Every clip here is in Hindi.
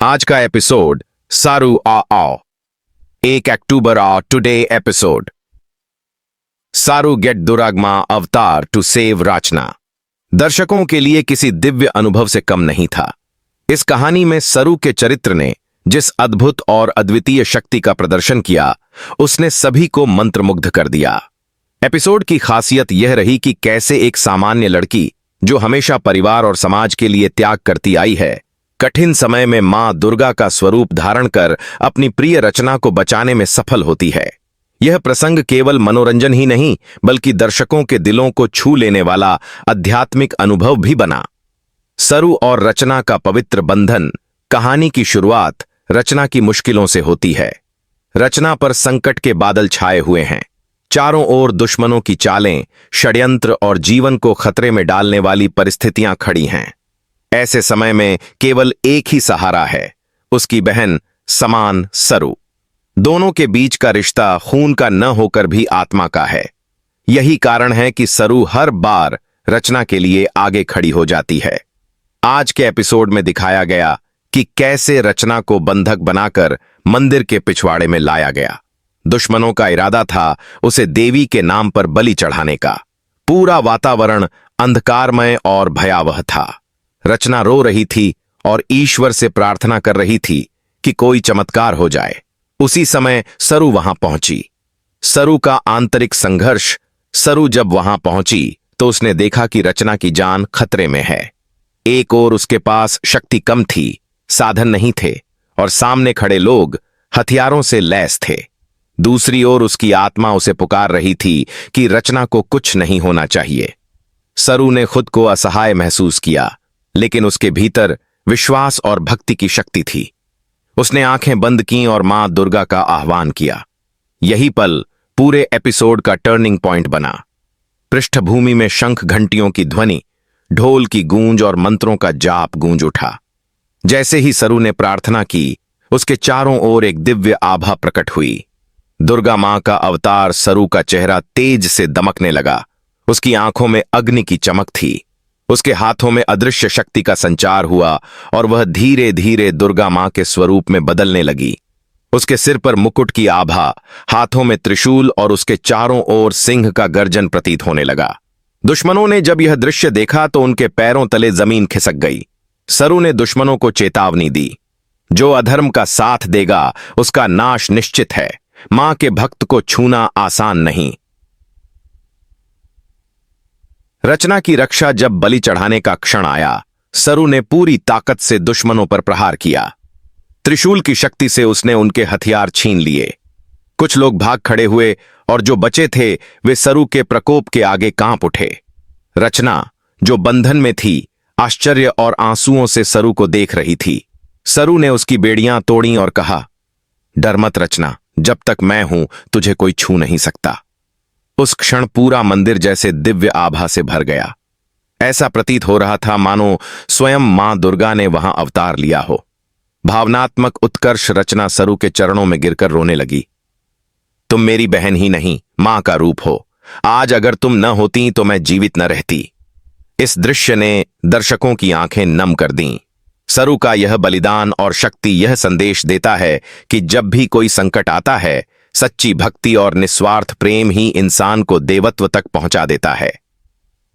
आज का एपिसोड सारू आ आओ 1 अक्टूबर आ टुडे एपिसोड सारू गेट दुरागमा अवतार टू सेव रचना। दर्शकों के लिए किसी दिव्य अनुभव से कम नहीं था। इस कहानी में सरू के चरित्र ने जिस अद्भुत और अद्वितीय शक्ति का प्रदर्शन किया, उसने सभी को मंत्रमुग्ध कर दिया। एपिसोड की खासियत यह रही कि कैसे एक सामान्य लड़की जो हमेशा परिवार और समाज के लिए त्याग करती आई है, कठिन समय में मां दुर्गा का स्वरूप धारण कर अपनी प्रिय रचना को बचाने में सफल होती है। यह प्रसंग केवल मनोरंजन ही नहीं बल्कि दर्शकों के दिलों को छू लेने वाला आध्यात्मिक अनुभव भी बना। सरू और रचना का पवित्र बंधन। कहानी की शुरुआत रचना की मुश्किलों से होती है। रचना पर संकट के बादल छाए हुए हैं। चारों ओर दुश्मनों की चालें, षड्यंत्र और जीवन को खतरे में डालने वाली परिस्थितियां खड़ी हैं। ऐसे समय में केवल एक ही सहारा है, उसकी बहन समान सरू। दोनों के बीच का रिश्ता खून का न होकर भी आत्मा का है। यही कारण है कि सरू हर बार रचना के लिए आगे खड़ी हो जाती है। आज के एपिसोड में दिखाया गया कि कैसे रचना को बंधक बनाकर मंदिर के पिछवाड़े में लाया गया। दुश्मनों का इरादा था उसे देवी के नाम पर बलि चढ़ाने का। पूरा वातावरण अंधकारमय और भयावह था। रचना रो रही थी और ईश्वर से प्रार्थना कर रही थी कि कोई चमत्कार हो जाए। उसी समय सरू वहां पहुंची। सरू का आंतरिक संघर्ष। सरू जब वहां पहुंची तो उसने देखा कि रचना की जान खतरे में है। एक ओर उसके पास शक्ति कम थी, साधन नहीं थे और सामने खड़े लोग हथियारों से लैस थे। दूसरी ओर उसकी आत्मा उसे पुकार रही थी कि रचना को कुछ नहीं होना चाहिए। सरू ने खुद को असहाय महसूस किया, लेकिन उसके भीतर विश्वास और भक्ति की शक्ति थी। उसने आंखें बंद कीं और मां दुर्गा का आह्वान किया। यही पल पूरे एपिसोड का टर्निंग पॉइंट बना। पृष्ठभूमि में शंख घंटियों की ध्वनि, ढोल की गूंज और मंत्रों का जाप गूंज उठा। जैसे ही सरू ने प्रार्थना की, उसके चारों ओर एक दिव्य आभा प्रकट हुई। दुर्गा मां का अवतार सरू का चेहरा तेज से दमकने लगा। उसकी आंखों में अग्नि की चमक थी। उसके हाथों में अदृश्य शक्ति का संचार हुआ और वह धीरे धीरे दुर्गा मां के स्वरूप में बदलने लगी। उसके सिर पर मुकुट की आभा, हाथों में त्रिशूल और उसके चारों ओर सिंह का गर्जन प्रतीत होने लगा। दुश्मनों ने जब यह दृश्य देखा तो उनके पैरों तले जमीन खिसक गई। सरू ने दुश्मनों को चेतावनी दी, जो अधर्म का साथ देगा उसका नाश निश्चित है। मां के भक्त को छूना आसान नहीं। रचना की रक्षा जब बलि चढ़ाने का क्षण आया, सरू ने पूरी ताकत से दुश्मनों पर प्रहार किया। त्रिशूल की शक्ति से उसने उनके हथियार छीन लिए। कुछ लोग भाग खड़े हुए और जो बचे थे वे सरू के प्रकोप के आगे कांप उठे। रचना, जो बंधन में थी, आश्चर्य और आंसुओं से सरू को देख रही थी। सरू ने उसकी बेड़ियां तोड़ी और कहा, डर मत रचना, जब तक मैं हूं तुझे कोई छू नहीं सकता। उस क्षण पूरा मंदिर जैसे दिव्य आभा से भर गया। ऐसा प्रतीत हो रहा था मानो स्वयं मां दुर्गा ने वहां अवतार लिया हो। भावनात्मक उत्कर्ष। रचना सरू के चरणों में गिरकर रोने लगी। तुम मेरी बहन ही नहीं, मां का रूप हो। आज अगर तुम न होती तो मैं जीवित न रहती। इस दृश्य ने दर्शकों की आंखें नम कर दीं। सरू का यह बलिदान और शक्ति यह संदेश देता है कि जब भी कोई संकट आता है, सच्ची भक्ति और निस्वार्थ प्रेम ही इंसान को देवत्व तक पहुंचा देता है।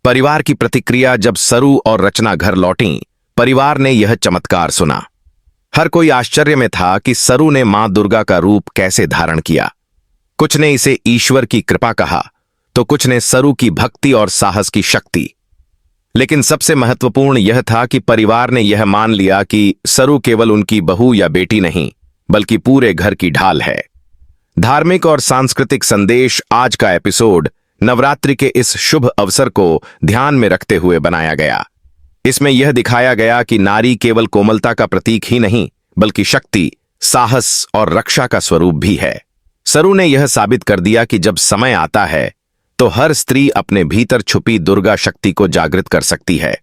परिवार की प्रतिक्रिया। जब सरू और रचना घर लौटीं, परिवार ने यह चमत्कार सुना। हर कोई आश्चर्य में था कि सरू ने मां दुर्गा का रूप कैसे धारण किया। कुछ ने इसे ईश्वर की कृपा कहा तो कुछ ने सरू की भक्ति और साहस की शक्ति। लेकिन सबसे महत्वपूर्ण यह था कि परिवार ने यह मान लिया कि सरू केवल उनकी बहू या बेटी नहीं बल्कि पूरे घर की ढाल है। धार्मिक और सांस्कृतिक संदेश। आज का एपिसोड नवरात्रि के इस शुभ अवसर को ध्यान में रखते हुए बनाया गया। इसमें यह दिखाया गया कि नारी केवल कोमलता का प्रतीक ही नहीं बल्कि शक्ति, साहस और रक्षा का स्वरूप भी है। सरू ने यह साबित कर दिया कि जब समय आता है तो हर स्त्री अपने भीतर छुपी दुर्गा शक्ति को जागृत कर सकती है।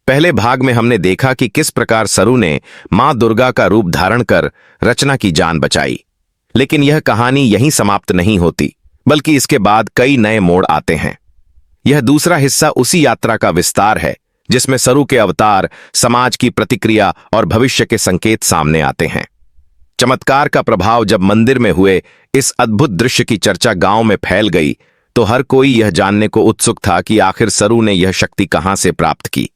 पहले भाग में हमने देखा कि किस प्रकार सरू ने मां दुर्गा का रूप धारण कर रचना की जान बचाई। लेकिन यह कहानी यहीं समाप्त नहीं होती बल्कि इसके बाद कई नए मोड़ आते हैं। यह दूसरा हिस्सा उसी यात्रा का विस्तार है जिसमें सरू के अवतार, समाज की प्रतिक्रिया और भविष्य के संकेत सामने आते हैं। चमत्कार का प्रभाव जब मंदिर में हुए इस अद्भुत दृश्य की चर्चा गांव में फैल गई तो हर कोई यह जानने को उत्सुक था कि आखिर सरू ने यह शक्ति कहां से प्राप्त की।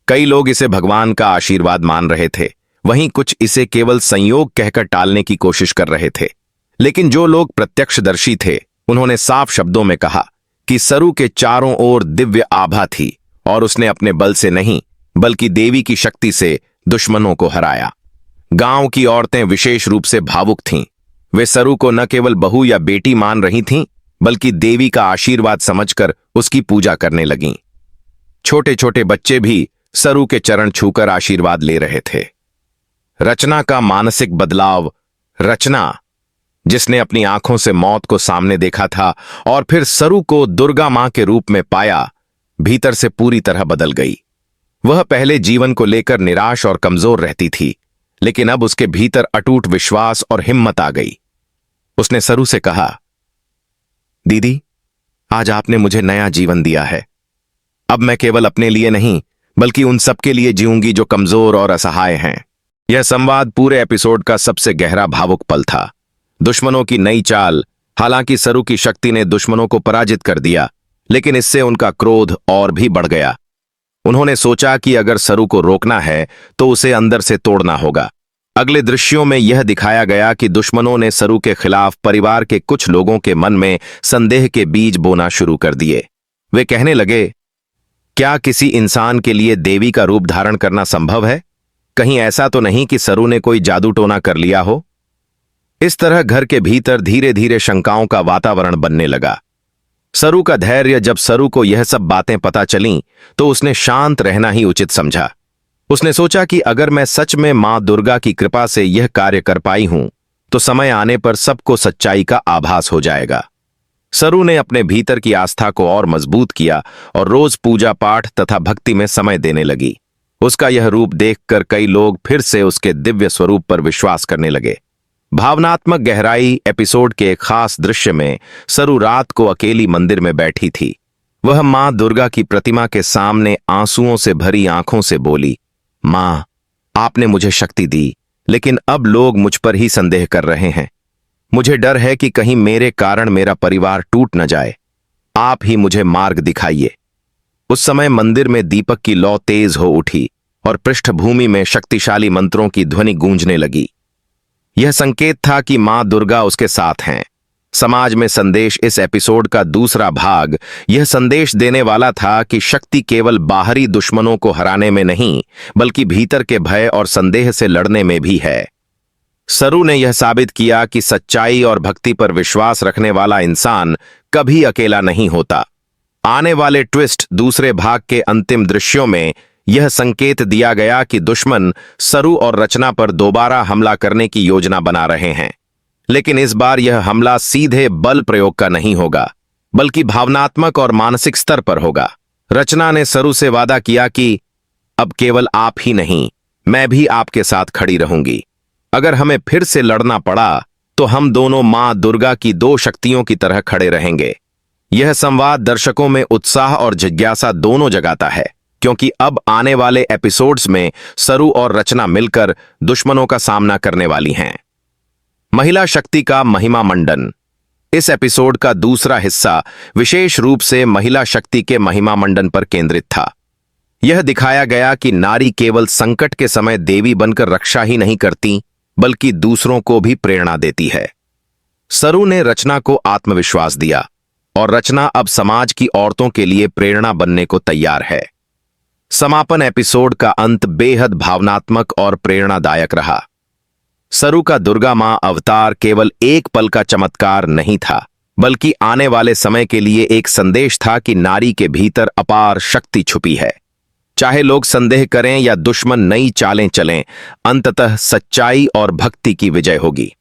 कई लोग इसे भगवान का आशीर्वाद मान रहे थे, वहीं कुछ इसे केवल संयोग कहकर टालने की कोशिश कर रहे थे। लेकिन जो लोग प्रत्यक्षदर्शी थे उन्होंने साफ शब्दों में कहा कि सरू के चारों ओर दिव्य आभा थी और उसने अपने बल से नहीं बल्कि देवी की शक्ति से दुश्मनों को हराया। गांव की औरतें विशेष रूप से भावुक थीं। वे सरू को न केवल बहू या बेटी मान रही थीं बल्कि देवी का आशीर्वाद समझकर उसकी पूजा करने लगीं। छोटे छोटे बच्चे भी सरू के चरण छूकर आशीर्वाद ले रहे थे। रचना का मानसिक बदलाव। रचना, जिसने अपनी आंखों से मौत को सामने देखा था और फिर सरू को दुर्गा मां के रूप में पाया, भीतर से पूरी तरह बदल गई। वह पहले जीवन को लेकर निराश और कमजोर रहती थी, लेकिन अब उसके भीतर अटूट विश्वास और हिम्मत आ गई। उसने सरू से कहा, दीदी, आज आपने मुझे नया जीवन दिया है। अब मैं केवल अपने लिए नहीं बल्कि उन सबके लिए जीऊंगी जो कमजोर और असहाय हैं। यह संवाद पूरे एपिसोड का सबसे गहरा भावुक पल था। दुश्मनों की नई चाल। हालांकि सरू की शक्ति ने दुश्मनों को पराजित कर दिया, लेकिन इससे उनका क्रोध और भी बढ़ गया। उन्होंने सोचा कि अगर सरू को रोकना है तो उसे अंदर से तोड़ना होगा। अगले दृश्यों में यह दिखाया गया कि दुश्मनों ने सरू के खिलाफ परिवार के कुछ लोगों के मन में संदेह के बीज बोना शुरू कर दिए। वे कहने लगे, क्या किसी इंसान के लिए देवी का रूप धारण करना संभव है? कहीं ऐसा तो नहीं कि सरू ने कोई जादू टोना कर लिया हो? इस तरह घर के भीतर धीरे धीरे शंकाओं का वातावरण बनने लगा। सरू का धैर्य। जब सरू को यह सब बातें पता चलीं तो उसने शांत रहना ही उचित समझा। उसने सोचा कि अगर मैं सच में मां दुर्गा की कृपा से यह कार्य कर पाई हूं तो समय आने पर सबको सच्चाई का आभास हो जाएगा। सरू ने अपने भीतर की आस्था को और मजबूत किया और रोज पूजा पाठ तथा भक्ति में समय देने लगी। उसका यह रूप देखकर कई लोग फिर से उसके दिव्य स्वरूप पर विश्वास करने लगे। भावनात्मक गहराई। एपिसोड के एक खास दृश्य में सरू रात को अकेली मंदिर में बैठी थी। वह मां दुर्गा की प्रतिमा के सामने आंसुओं से भरी आंखों से बोली, मां, आपने मुझे शक्ति दी, लेकिन अब लोग मुझ पर ही संदेह कर रहे हैं। मुझे डर है कि कहीं मेरे कारण मेरा परिवार टूट न जाए। आप ही मुझे मार्ग दिखाइए। उस समय मंदिर में दीपक की लौ तेज हो उठी और पृष्ठभूमि में शक्तिशाली मंत्रों की ध्वनि गूंजने लगी। यह संकेत था कि मां दुर्गा उसके साथ हैं। समाज में संदेश। इस एपिसोड का दूसरा भाग यह संदेश देने वाला था कि शक्ति केवल बाहरी दुश्मनों को हराने में नहीं बल्कि भीतर के भय और संदेह से लड़ने में भी है। सरू ने यह साबित किया कि सच्चाई और भक्ति पर विश्वास रखने वाला इंसान कभी अकेला नहीं होता। आने वाले ट्विस्ट। दूसरे भाग के अंतिम दृश्यों में यह संकेत दिया गया कि दुश्मन सरू और रचना पर दोबारा हमला करने की योजना बना रहे हैं, लेकिन इस बार यह हमला सीधे बल प्रयोग का नहीं होगा बल्कि भावनात्मक और मानसिक स्तर पर होगा। रचना ने सरू से वादा किया कि अब केवल आप ही नहीं, मैं भी आपके साथ खड़ी रहूंगी। अगर हमें फिर से लड़ना पड़ा तो हम दोनों मां दुर्गा की दो शक्तियों की तरह खड़े रहेंगे। यह संवाद दर्शकों में उत्साह और जिज्ञासा दोनों जगाता है, क्योंकि अब आने वाले एपिसोड्स में सरू और रचना मिलकर दुश्मनों का सामना करने वाली हैं। महिला शक्ति का महिमा मंडन। इस एपिसोड का दूसरा हिस्सा विशेष रूप से महिला शक्ति के महिमा मंडन पर केंद्रित था। यह दिखाया गया कि नारी केवल संकट के समय देवी बनकर रक्षा ही नहीं करती बल्कि दूसरों को भी प्रेरणा देती है। सरू ने रचना को आत्मविश्वास दिया और रचना अब समाज की औरतों के लिए प्रेरणा बनने को तैयार है। समापन। एपिसोड का अंत बेहद भावनात्मक और प्रेरणादायक रहा। सरू का दुर्गा मां अवतार केवल एक पल का चमत्कार नहीं था बल्कि आने वाले समय के लिए एक संदेश था कि नारी के भीतर अपार शक्ति छुपी है। चाहे लोग संदेह करें या दुश्मन नई चालें चलें, अंततः सच्चाई और भक्ति की विजय होगी।